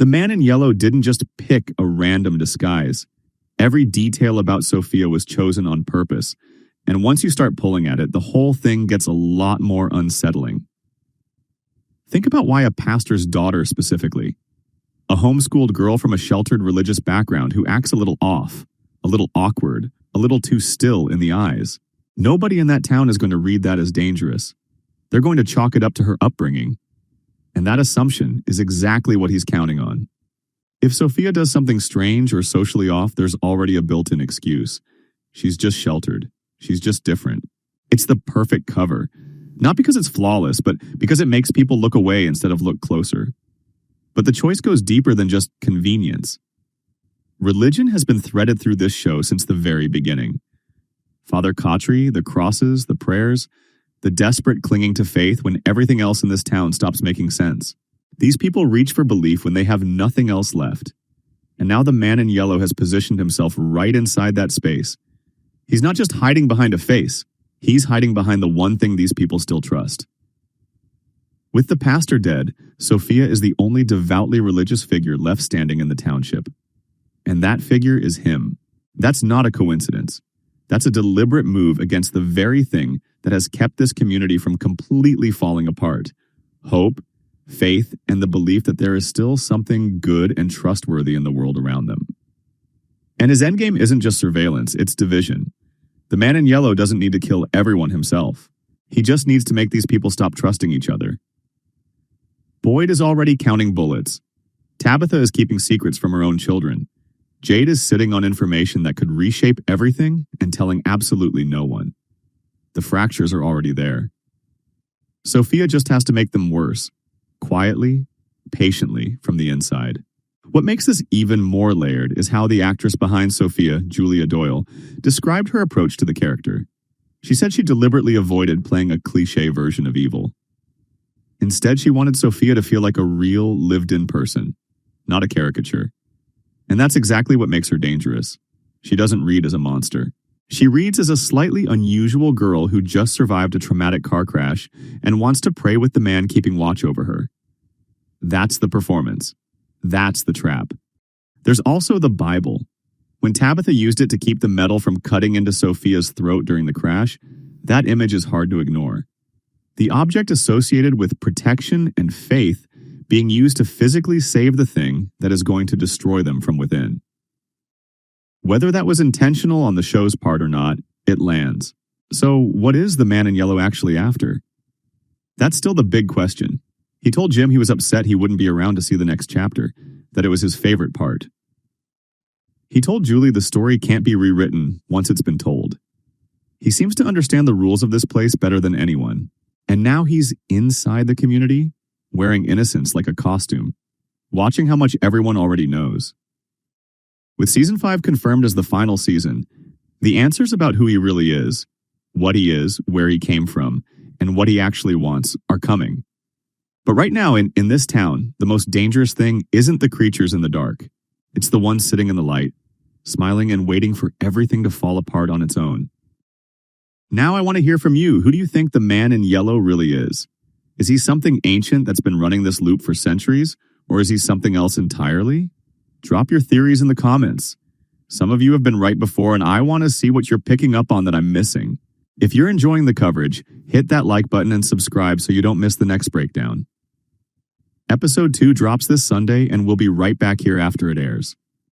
The man in yellow didn't just pick a random disguise. Every detail about Sophia was chosen on purpose, and once you start pulling at it, the whole thing gets a lot more unsettling. Think about why a pastor's daughter specifically. A homeschooled girl from a sheltered religious background who acts a little off, a little awkward, a little too still in the eyes. Nobody in that town is going to read that as dangerous. They're going to chalk it up to her upbringing. And that assumption is exactly what he's counting on. If Sophia does something strange or socially off, there's already a built-in excuse. She's just sheltered. She's just different. It's the perfect cover. Not because it's flawless, but because it makes people look away instead of look closer. But the choice goes deeper than just convenience. Religion has been threaded through this show since the very beginning. Father Khatri, the crosses, the prayers, the desperate clinging to faith when everything else in this town stops making sense. These people reach for belief when they have nothing else left. And now the man in yellow has positioned himself right inside that space. He's not just hiding behind a face. He's hiding behind the one thing these people still trust. With the pastor dead, Sophia is the only devoutly religious figure left standing in the township. And that figure is him. That's not a coincidence. That's a deliberate move against the very thing that has kept this community from completely falling apart. Hope, faith, and the belief that there is still something good and trustworthy in the world around them. And his endgame isn't just surveillance, it's division. The man in yellow doesn't need to kill everyone himself. He just needs to make these people stop trusting each other. Boyd is already counting bullets. Tabitha is keeping secrets from her own children. Jade is sitting on information that could reshape everything and telling absolutely no one. The fractures are already there. Sophia just has to make them worse, quietly, patiently, from the inside. What makes this even more layered is how the actress behind Sophia, Julia Doyle, described her approach to the character. She said she deliberately avoided playing a cliché version of evil. Instead, she wanted Sophia to feel like a real, lived-in person, not a caricature. And that's exactly what makes her dangerous. She doesn't read as a monster. She reads as a slightly unusual girl who just survived a traumatic car crash and wants to pray with the man keeping watch over her. That's the performance. That's the trap. There's also the Bible. When Tabitha used it to keep the metal from cutting into Sophia's throat during the crash, that image is hard to ignore. The object associated with protection and faith being used to physically save the thing that is going to destroy them from within. Whether that was intentional on the show's part or not, it lands. So what is the man in yellow actually after? That's still the big question. He told Jim he was upset he wouldn't be around to see the next chapter, that it was his favorite part. He told Julie the story can't be rewritten once it's been told. He seems to understand the rules of this place better than anyone. And now he's inside the community, wearing innocence like a costume, watching how much everyone already knows. With Season 5 confirmed as the final season, the answers about who he really is, what he is, where he came from, and what he actually wants are coming. But right now, in this town, the most dangerous thing isn't the creatures in the dark. It's the ones sitting in the light, smiling and waiting for everything to fall apart on its own. Now I want to hear from you. Who do you think the man in yellow really is? Is he something ancient that's been running this loop for centuries, or is he something else entirely? Drop your theories in the comments. Some of you have been right before, and I want to see what you're picking up on that I'm missing. If you're enjoying the coverage, hit that like button and subscribe so you don't miss the next breakdown. Episode 2 drops this Sunday, and we'll be right back here after it airs.